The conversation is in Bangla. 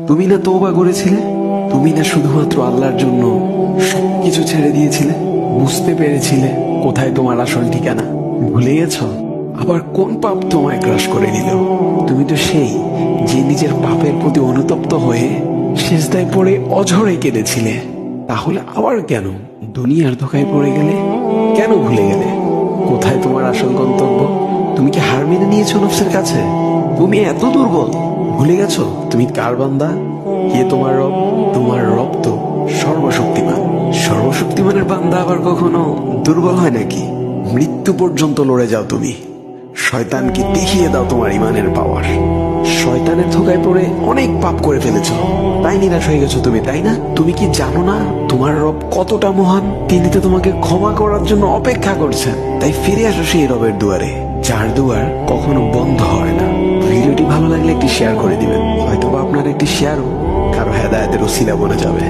তুমি না তওবা করেছিলে? তুমি না শুধুমাত্র আল্লাহর জন্য সবকিছু ছেড়ে দিয়েছিলে? বুঝতে পেরেছিলে কোথায় তোমার আসল ঠিকানা? ভুলে গেছো? আবার কোন পাপ তোমায় গ্রাস করে নিল? তুমি তো সেই যে নিজের পাপের প্রতি অনুতপ্ত হয়ে সিজদায় পড়ে অঝরে কেঁদেছিলে। তাহলে আবার কেন দুনিয়ার ধোকায় পড়ে গেলে? কেন ভুলে গেলে কোথায় তোমার আসল গন্তব্য? তুমি কি হার মেনে নিয়েছো নফসের কাছে? তুমি এত দুর্বল, ভুলে গেছো তুমি কার বান্দা? কে তোমার রব? তোমার রব তো সর্বশক্তিমান। সর্বশক্তিমানের বান্দা আবার কখনো দুর্বল হয় নাকি? মৃত্যু পর্যন্ত লড়ে যাও তুমি। শয়তানকে দেখিয়ে দাও তোমার ইমানের পাওয়ার। শয়তানের ধোকায় পড়ে অনেক পাপ করে ফেলেছো, তাই নিরাশ হয়ে গেছো তুমি, তাই না? তুমি কি জানো না তোমার রব কতটা মহান? তিনি তো তোমাকে ক্ষমা করার জন্য অপেক্ষা করছেন। তাই ফিরে আসো সেই রবের দুয়ারে, যার দুয়ার কখনো বন্ধ হয় না। ভিডিওটি ভালো লাগলে একটি শেয়ার করে দিবেন, হয়তোবা আপনার একটি শেয়ারও কারো হেদায়েতের উসিলা বনে যাবে।